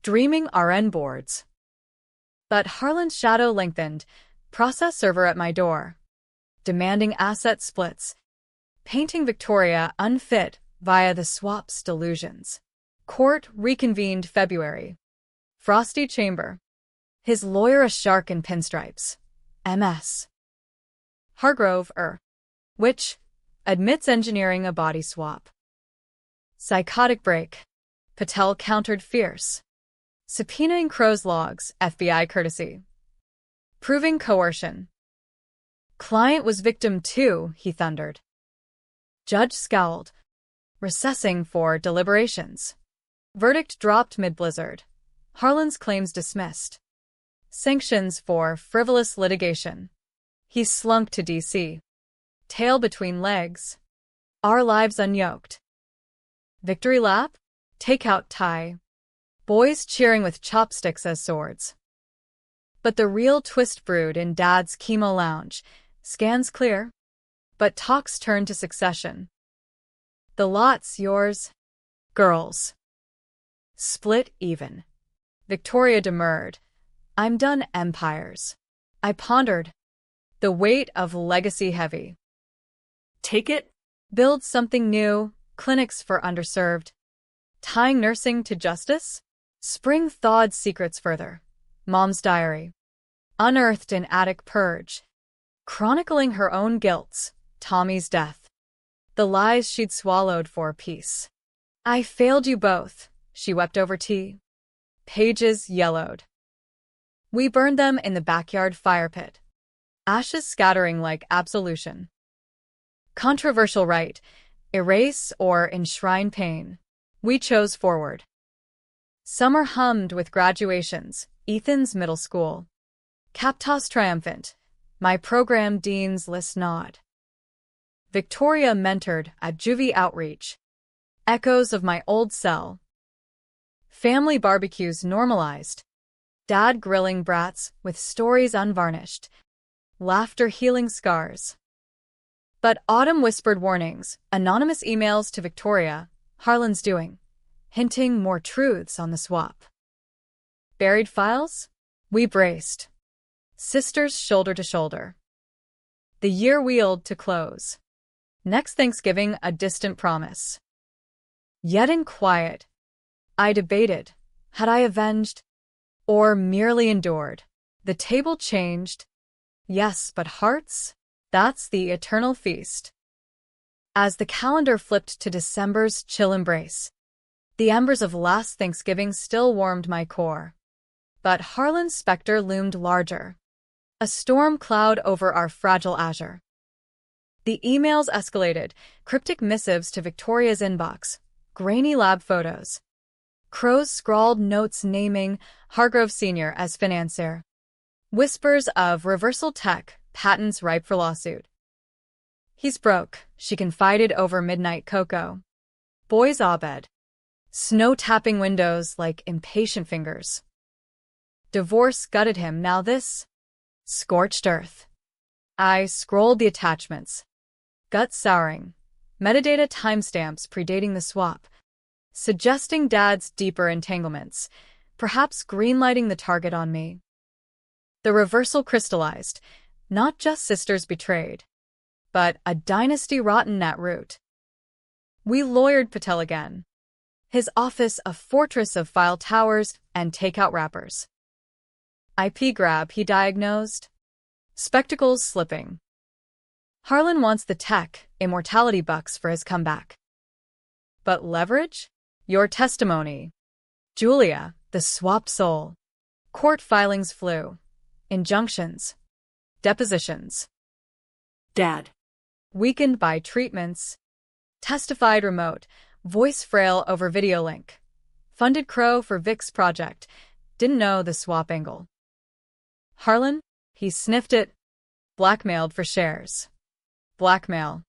Dreaming RN boards. But Harlan's shadow lengthened. Process server at my door. Demanding asset splits. Painting Victoria unfit via the swap's delusions. Court reconvened February. Frosty chamber. His lawyer a shark in pinstripes. MS. Hargrove, which admits engineering a body swap. Psychotic break. Patel countered fierce. Subpoenaing Crow's logs, FBI courtesy. Proving coercion. Client was victim too, he thundered. Judge scowled. Recessing for deliberations. Verdict dropped mid-blizzard. Harlan's claims dismissed. Sanctions for frivolous litigation. He slunk to D.C. Tail between legs. Our lives unyoked. Victory lap? Takeout tie. Boys cheering with chopsticks as swords. But the real twist brewed in Dad's chemo lounge. Scans clear. But talks turn to succession. The lot's yours. Girls. Split even. Victoria demurred. I'm done empires. I pondered. The weight of legacy heavy. Take it? Build something new. Clinics for underserved. Tying nursing to justice? Spring thawed secrets further. Mom's diary. Unearthed in attic purge. Chronicling her own guilts. Tommy's death. The lies she'd swallowed for peace. I failed you both, she wept over tea. Pages yellowed. We burned them in the backyard fire pit. Ashes scattering like absolution. Controversial right. Erase or enshrine pain. We chose forward. Summer hummed with graduations. Ethan's middle school. Captos triumphant. My program dean's list nod. Victoria mentored at juvie outreach. Echoes of my old cell. Family barbecues normalized. Dad grilling brats with stories unvarnished. Laughter healing scars. But autumn whispered warnings, anonymous emails to Victoria, Harlan's doing, hinting more truths on the swap. Buried files? We braced. Sisters shoulder to shoulder. The year wheeled to close. Next Thanksgiving, a distant promise. Yet in quiet, I debated, had I avenged, or merely endured? The table changed. Yes, but hearts? That's the eternal feast. As the calendar flipped to December's chill embrace, the embers of last Thanksgiving still warmed my core. But Harlan's specter loomed larger. A storm cloud over our fragile azure. The emails escalated, cryptic missives to Victoria's inbox, grainy lab photos. Crow's scrawled notes naming Hargrove Sr. as financier. Whispers of reversal tech, patents ripe for lawsuit. He's broke, she confided over midnight cocoa. Boys Abed. Snow tapping windows like impatient fingers. Divorce gutted him, now this. Scorched earth. I scrolled the attachments. Gut souring. Metadata timestamps predating the swap. Suggesting Dad's deeper entanglements. Perhaps greenlighting the target on me. The reversal crystallized. Not just sisters betrayed, but a dynasty rotten at root. We lawyered Patel again. His office a fortress of file towers and takeout wrappers. IP grab, he diagnosed. Spectacles slipping. Harlan wants the tech, immortality bucks for his comeback. But leverage? Your testimony. Julia, the swap soul. Court filings flew. Injunctions. Depositions. Dad. Weakened by treatments. Testified remote. Voice frail over video link. Funded Crow for Vic's project. Didn't know the swap angle. Harlan? He sniffed it. Blackmailed for shares. Blackmail.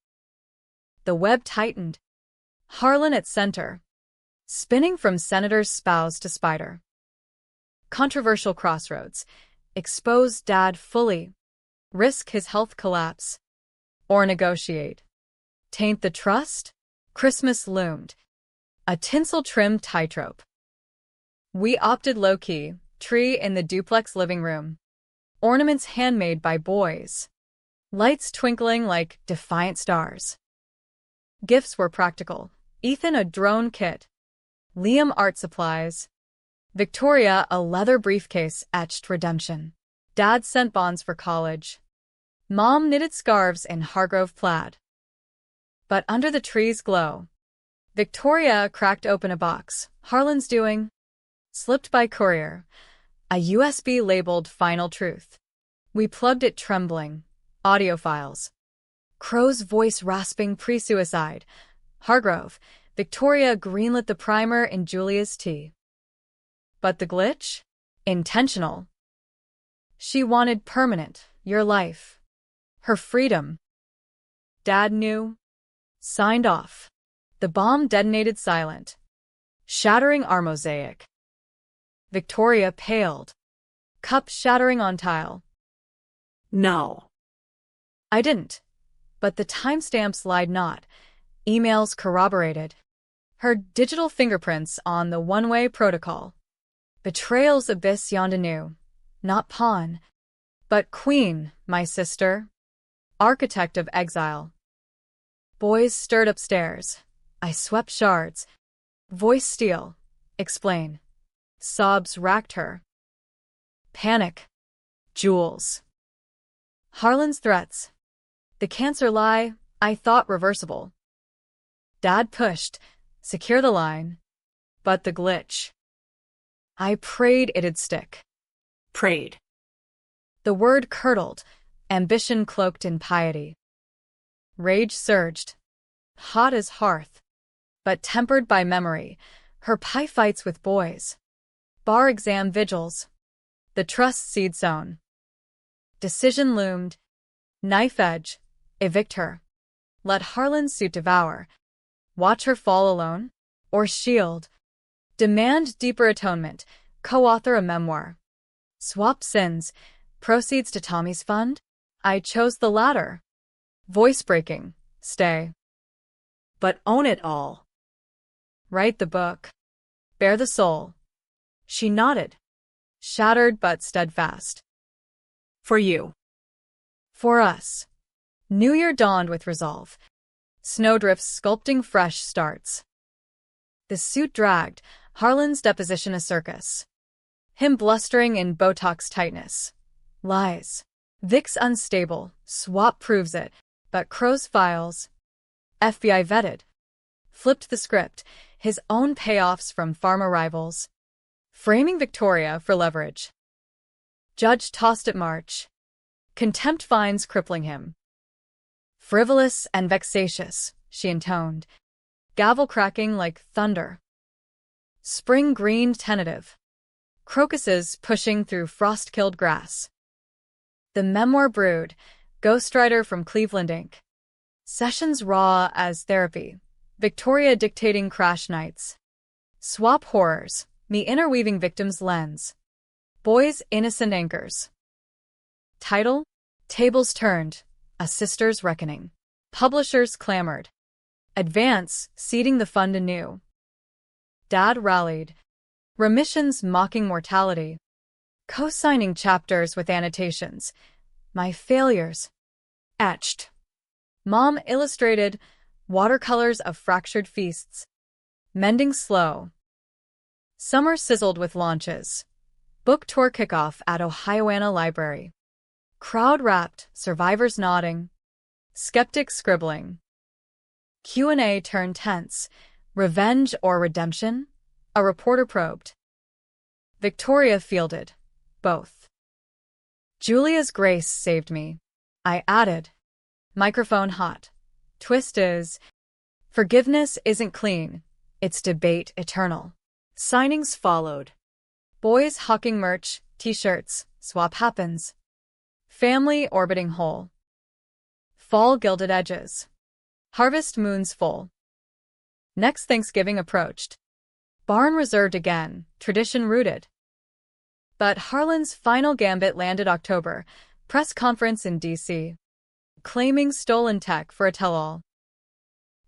The web tightened. Harlan at center. Spinning from senator's spouse to spider. Controversial crossroads. Expose dad fully. Risk his health collapse. Or negotiate. Taint the trust? Christmas loomed. A tinsel-trimmed tightrope. We opted low-key, tree in the duplex living room. Ornaments handmade by boys. Lights twinkling like defiant stars. Gifts were practical. Ethan a drone kit. Liam art supplies. Victoria a leather briefcase etched redemption. Dad sent bonds for college. Mom knitted scarves in Hargrove plaid. But under the tree's glow, Victoria cracked open a box. Harlan's doing. Slipped by courier. A USB labeled Final Truth. We plugged it trembling. Audio files. Crow's voice rasping pre-suicide. Hargrove. Victoria greenlit the primer in Julia's tea. But the glitch? Intentional. She wanted permanent, your life. Her freedom. Dad knew. Signed off. The bomb detonated silent, shattering our mosaic. Victoria paled. Cup shattering on tile. No. I didn't. But the timestamps lied not. Emails corroborated. Her digital fingerprints on the one-way protocol. Betrayals abyss yawned anew. Not pawn, but queen, my sister. Architect of exile. Boys stirred upstairs. I swept shards. Voice steel. Explain. Sobs racked her. Panic. Jewels. Harlan's threats. The cancer lie, I thought reversible. Dad pushed. Secure the line. But the glitch. I prayed it'd stick. Prayed. The word curdled, ambition cloaked in piety. Rage surged. Hot as hearth. But tempered by memory, her pie fights with boys. Bar exam vigils. The trust seed sown. Decision loomed. Knife edge. Evict her. Let Harlan's suit devour. Watch her fall alone? Or shield? Demand deeper atonement. Co-author a memoir. Swap sins. Proceeds to Tommy's fund? I chose the latter. Voice breaking. Stay. But own it all. Write the book. Bear the soul. She nodded. Shattered but steadfast. For you. For us. New Year dawned with resolve. Snowdrifts sculpting fresh starts. The suit dragged, Harlan's deposition a circus. Him blustering in Botox tightness. Lies. Vic's unstable, swap proves it, but Crow's files. FBI vetted. Flipped the script, his own payoffs from pharma rivals. Framing Victoria for leverage. Judge tossed at March. Contempt fines crippling him. Frivolous and vexatious, she intoned. Gavel cracking like thunder. Spring greened tentative. Crocuses pushing through frost-killed grass. The memoir brewed, ghostwriter from Cleveland Inc. Sessions raw as therapy. Victoria dictating crash nights. Swap horrors, me interweaving victim's lens. Boys innocent anchors. Title? Tables turned. A sister's reckoning. Publishers clamored. Advance, seeding the fund anew. Dad rallied. Remissions mocking mortality. Co-signing chapters with annotations. My failures. Etched. Mom illustrated watercolors of fractured feasts. Mending slow. Summer sizzled with launches. Book tour kickoff at Ohioana Library. Crowd wrapped, survivors nodding. Skeptics scribbling. Q&A turned tense. Revenge or redemption? A reporter probed. Victoria fielded. Both. Julia's grace saved me. I added. Microphone hot. Twist is, forgiveness isn't clean. It's debate eternal. Signings followed. Boys hawking merch, t-shirts, swap happens. Family orbiting whole. Fall gilded edges. Harvest moons full. Next Thanksgiving approached. Barn reserved again, tradition rooted. But Harlan's final gambit landed October, press conference in D.C., claiming stolen tech for a tell-all.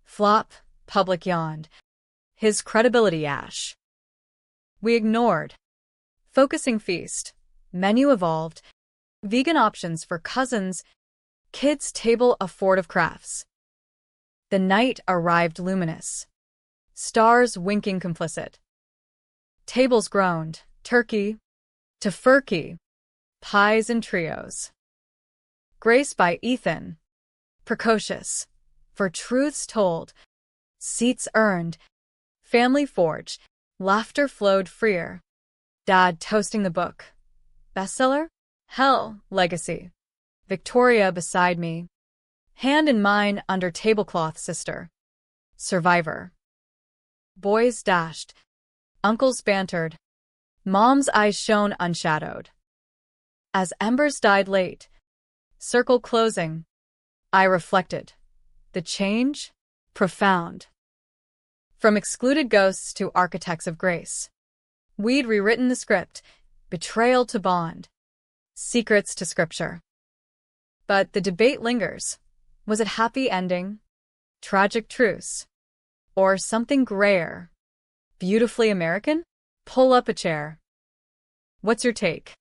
Flop, public yawned. His credibility ash. We ignored. Focusing feast. Menu evolved. Vegan options for cousins. Kids' table a fort of crafts. The night arrived luminous. Stars winking complicit. Tables groaned. Turkey. Tofurkey. Pies and trios. Grace by Ethan. Precocious. For truths told. Seats earned. Family forged. Laughter flowed freer. Dad toasting the book. Bestseller? Hell, legacy. Victoria beside me. Hand in mine under tablecloth sister. Survivor. Boys dashed. Uncles bantered. Mom's eyes shone unshadowed. As embers died late. Circle closing. I reflected. The change? Profound. From excluded ghosts to architects of grace. We'd rewritten the script. Betrayal to bond. Secrets to scripture. But the debate lingers. Was it happy ending? Tragic truce? Or something grayer? Beautifully American? Pull up a chair. What's your take?